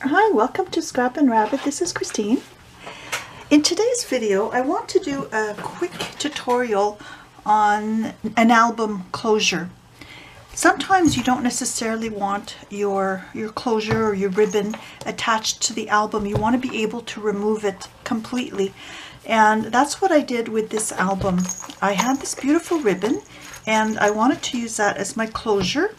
Hi, welcome to Scrap and Rabbit. This is Christine. In today's video, I want to do a quick tutorial on an album closure. Sometimes you don't necessarily want your closure or your ribbon attached to the album. You want to be able to remove it completely. And that's what I did with this album. I had this beautiful ribbon and I wanted to use that as my closure.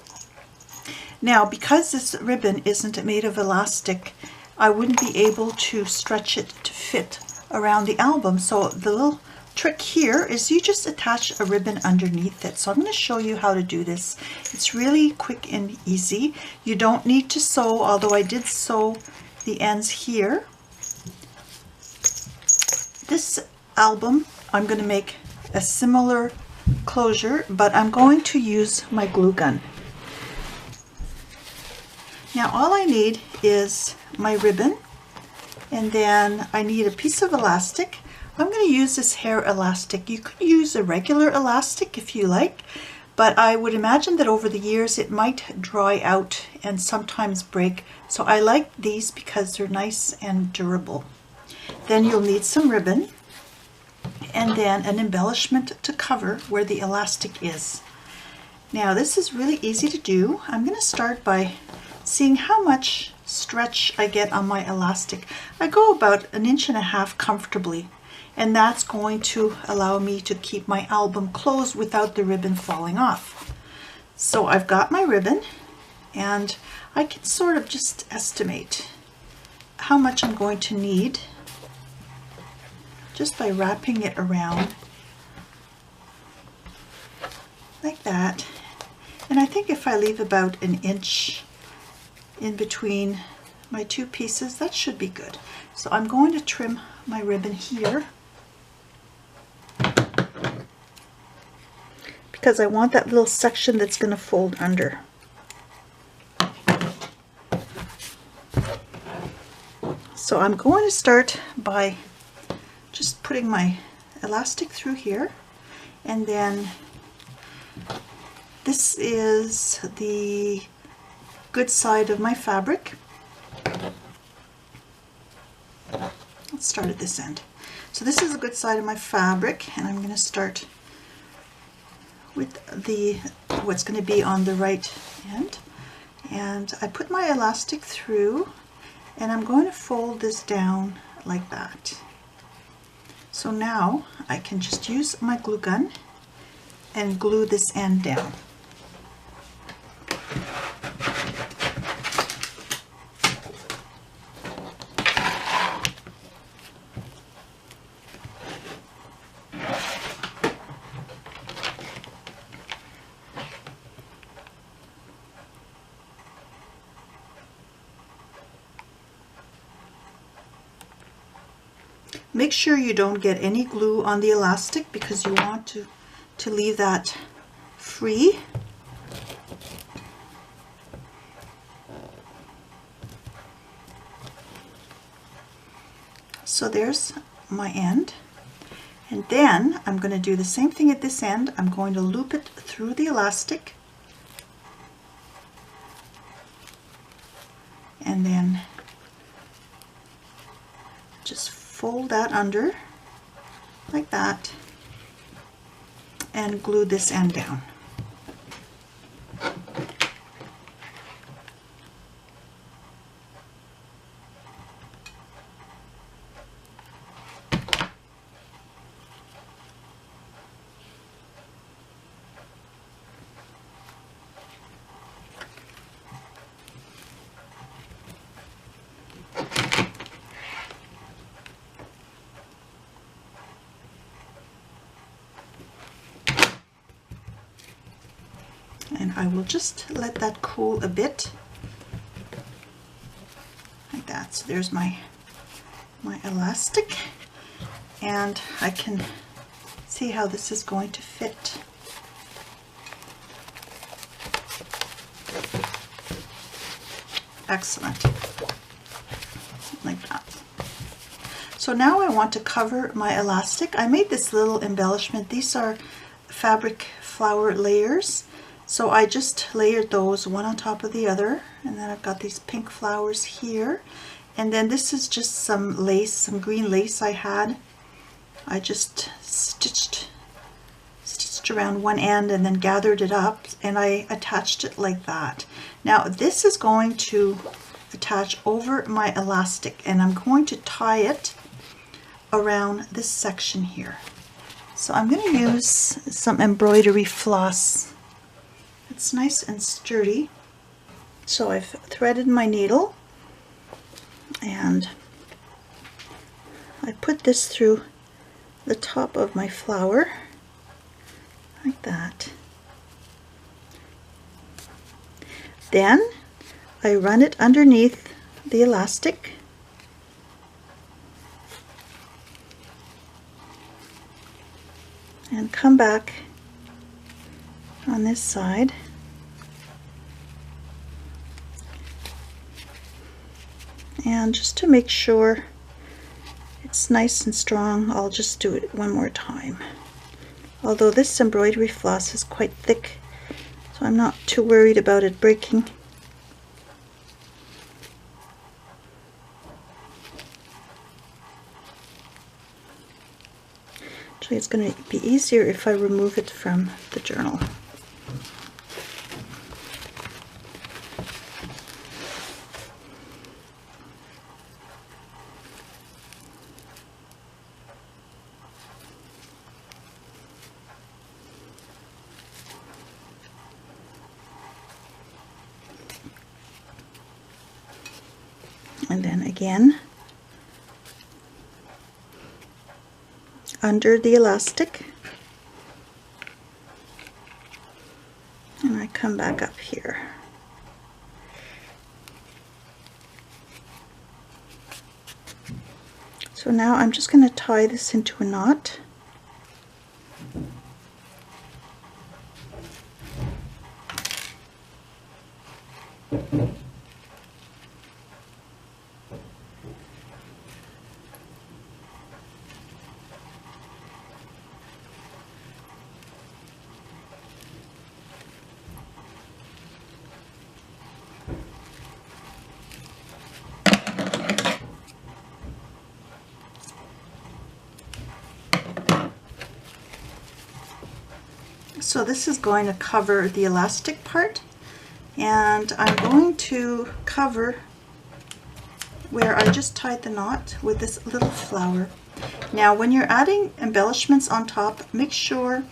Now, because this ribbon isn't made of elastic, I wouldn't be able to stretch it to fit around the album. So the little trick here is you just attach a ribbon underneath it. So I'm going to show you how to do this. It's really quick and easy. You don't need to sew, although I did sew the ends here. This album, I'm going to make a similar closure, but I'm going to use my glue gun. Now all I need is my ribbon, and then I need a piece of elastic. I'm going to use this hair elastic. You could use a regular elastic if you like, but I would imagine that over the years it might dry out and sometimes break. So I like these because they're nice and durable. Then you'll need some ribbon and then an embellishment to cover where the elastic is. Now this is really easy to do. I'm going to start by seeing how much stretch I get on my elastic. I go about 1.5 inches comfortably, and that's going to allow me to keep my album closed without the ribbon falling off. So I've got my ribbon, and I can sort of just estimate how much I'm going to need just by wrapping it around like that. And I think if I leave about 1 inch in between my two pieces, that should be good. So I'm going to trim my ribbon here because I want that little section that's going to fold under. So I'm going to start by just putting my elastic through here, and then this is the good side of my fabric. Let's start at this end. So this is the good side of my fabric, and I'm going to start with what's going to be on the right end. And I put my elastic through, and I'm going to fold this down like that. So now I can just use my glue gun and glue this end down. Make sure you don't get any glue on the elastic because you want to leave that free. So there's my end. And then I'm going to do the same thing at this end. I'm going to loop it through the elastic. And then just fold that under like that and glue this end down. And I will just let that cool a bit like that. So there's my elastic, and I can see how this is going to fit. Excellent, like that. So now I want to cover my elastic. I made this little embellishment. These are fabric flower layers. So I just layered those one on top of the other, and then I've got these pink flowers here. And then this is just some lace, some green lace I had. I just stitched around one end and then gathered it up, and I attached it like that. Now this is going to attach over my elastic, and I'm going to tie it around this section here. So I'm going to use some embroidery floss. It's nice and sturdy. So I've threaded my needle, and I put this through the top of my flower like that. Then I run it underneath the elastic, and come back on this side and just to make sure it's nice and strong, I'll just do it one more time. Although this embroidery floss is quite thick, so I'm not too worried about it breaking. Actually, it's going to be easier if I remove it from the journal. And then again, under the elastic, and I come back up here. So now I'm just going to tie this into a knot. So this is going to cover the elastic part, and I'm going to cover where I just tied the knot with this little flower. Now when you're adding embellishments on top, make sure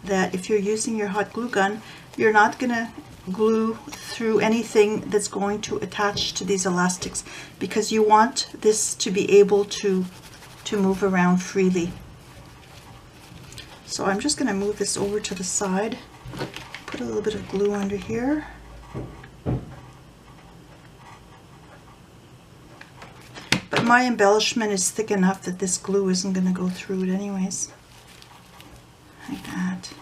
that if you're using your hot glue gun, you're not going to glue through anything that's going to attach to these elastics, because you want this to be able to move around freely. So I'm just going to move this over to the side, put a little bit of glue under here. But my embellishment is thick enough that this glue isn't going to go through it anyways. Like that.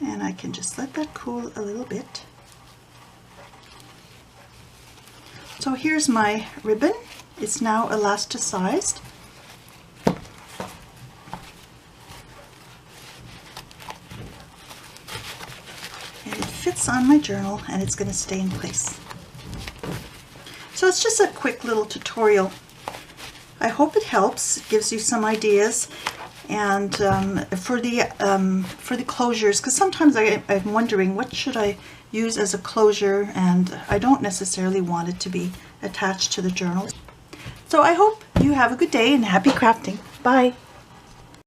And I can just let that cool a little bit. So here's my ribbon. It's now elasticized. Fits on my journal, and it's going to stay in place. So it's just a quick little tutorial. I hope it helps. It gives you some ideas, and for the closures, because sometimes I'm wondering what should I use as a closure, and I don't necessarily want it to be attached to the journal. So I hope you have a good day and happy crafting. Bye.